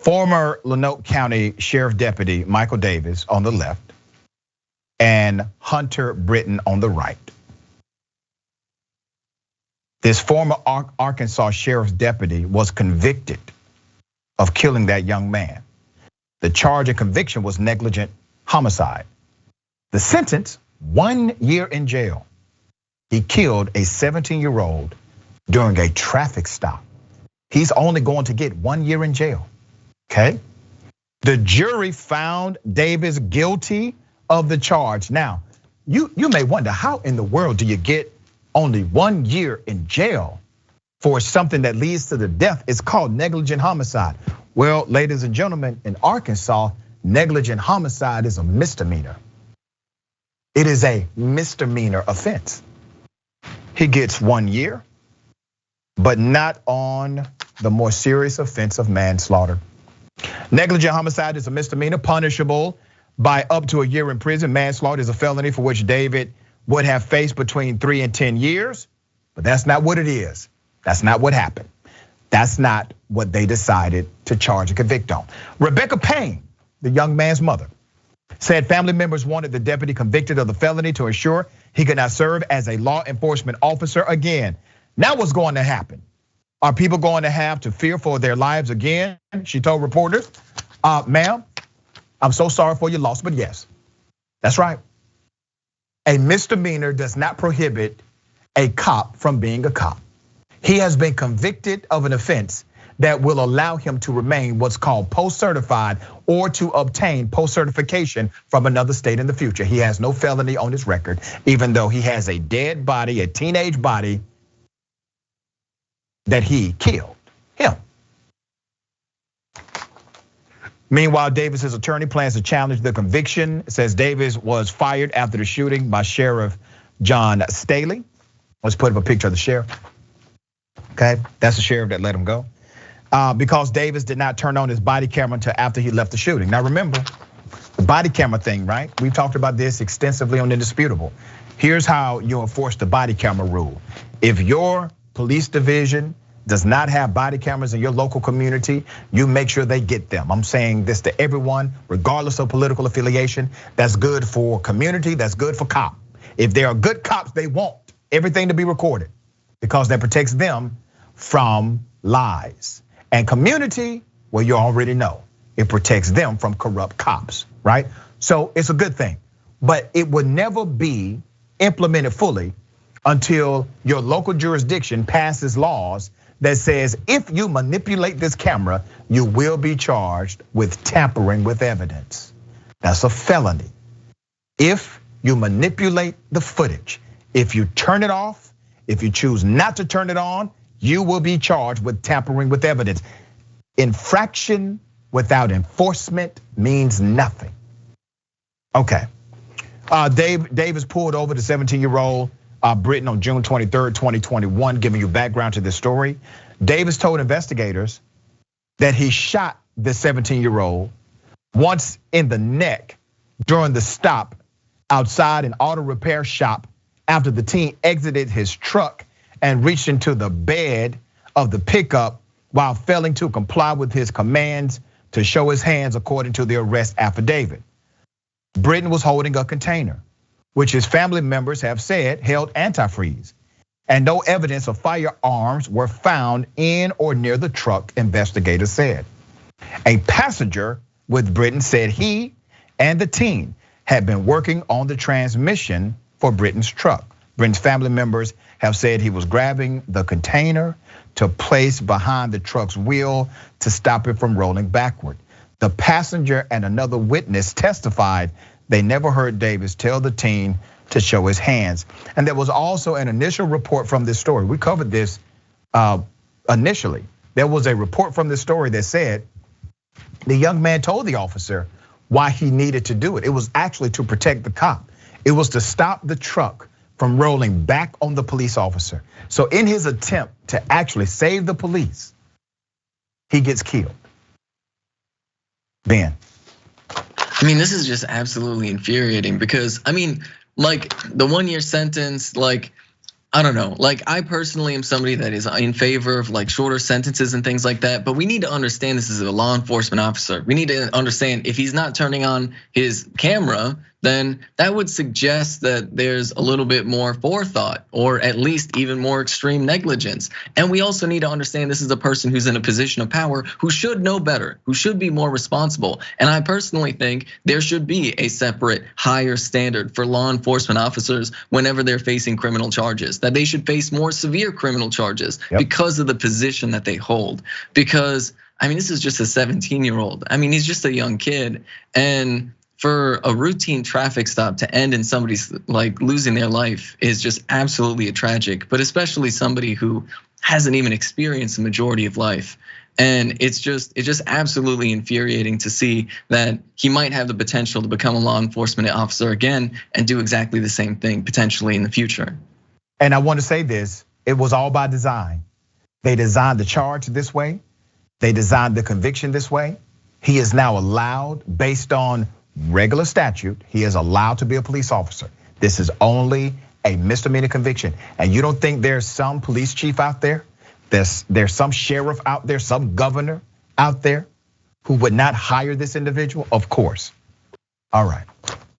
Former Lenox County Sheriff Deputy Michael Davis on the left and Hunter Brittain on the right. This former Arkansas Sheriff's deputy was convicted of killing that young man. The charge of conviction was negligent homicide. The sentence, 1 year in jail. He killed a 17-year-old during a traffic stop. He's only going to get 1 year in jail, okay? The jury found Davis guilty of the charge. Now, you may wonder, how in the world do you get only 1 year in jail for something that leads to the death? It's called negligent homicide. Well, ladies and gentlemen, in Arkansas, negligent homicide is a misdemeanor. It is a misdemeanor offense. He gets 1 year, but not on the more serious offense of manslaughter. Negligent homicide is a misdemeanor punishable by up to a year in prison. Manslaughter is a felony for which David would have faced between 3 and 10 years, but that's not what it is. That's not what happened. That's not what they decided to charge and convict on. Rebecca Payne, the young man's mother, said family members wanted the deputy convicted of the felony to ensure he could not serve as a law enforcement officer again. Now what's going to happen? Are people going to have to fear for their lives again? She told reporters, ma'am, I'm so sorry for your loss, but yes, that's right. A misdemeanor does not prohibit a cop from being a cop. He has been convicted of an offense that will allow him to remain what's called post-certified or to obtain post-certification from another state in the future. He has no felony on his record, even though he has a dead body, a teenage body that he killed him. Meanwhile, Davis's attorney plans to challenge the conviction. It says Davis was fired after the shooting by Sheriff John Staley. Let's put up a picture of the sheriff. Okay, that's the sheriff that let him go. Because Davis did not turn on his body camera until after he left the shooting. Now remember, the body camera thing, right? We've talked about this extensively on Indisputable. Here's how you enforce the body camera rule. If your police division does not have body cameras in your local community, you make sure they get them. I'm saying this to everyone, regardless of political affiliation. That's good for community, that's good for cop. If they are good cops, they want everything to be recorded because that protects them from lies. And community, well, you already know, it protects them from corrupt cops, right? So it's a good thing, but it would never be implemented fully until your local jurisdiction passes laws that says if you manipulate this camera, you will be charged with tampering with evidence. That's a felony. If you manipulate the footage, if you turn it off, if you choose not to turn it on, you will be charged with tampering with evidence. Infraction without enforcement means nothing. Okay, Davis pulled over the 17-year-old Brittain on June 23rd, 2021, giving you background to this story. Davis told investigators that he shot the 17-year-old once in the neck during the stop outside an auto repair shop after the teen exited his truck and reached into the bed of the pickup while failing to comply with his commands to show his hands, according to the arrest affidavit. Brittain was holding a container, which his family members have said held antifreeze, and no evidence of firearms were found in or near the truck, investigators said. A passenger with Brittain said he and the teen had been working on the transmission for Brittain's truck. Brittain's family members have said he was grabbing the container to place behind the truck's wheel to stop it from rolling backward. The passenger and another witness testified they never heard Davis tell the teen to show his hands. And there was also an initial report from this story. We covered this initially. There was a report from this story that said the young man told the officer why he needed to do it. It was actually to protect the cop. It was to stop the truck from rolling back on the police officer. So in his attempt to actually save the police, he gets killed. Ben. I mean, this is just absolutely infuriating because, I mean, like the 1 year sentence, like I don't know. Like, I personally am somebody that is in favor of like shorter sentences and things like that. But we need to understand this is a law enforcement officer. We need to understand if he's not turning on his camera, then that would suggest that there's a little bit more forethought or at least even more extreme negligence. And we also need to understand this is a person who's in a position of power who should know better, who should be more responsible. And I personally think there should be a separate higher standard for law enforcement officers whenever they're facing criminal charges, that they should face more severe criminal charges because of the position that they hold. Because I mean, this is just a 17-year-old. I mean, he's just a young kid. And for a routine traffic stop to end in somebody's like losing their life is just absolutely tragic, but especially somebody who hasn't even experienced the majority of life. And it's just absolutely infuriating to see that he might have the potential to become a law enforcement officer again and do exactly the same thing potentially in the future. And I want to say this, it was all by design. They designed the charge this way. They designed the conviction this way. He is now allowed, based on regular statute, he is allowed to be a police officer. This is only a misdemeanor conviction. And you don't think there's some police chief out there, there's some sheriff out there, some governor out there who would not hire this individual? Of course. All right.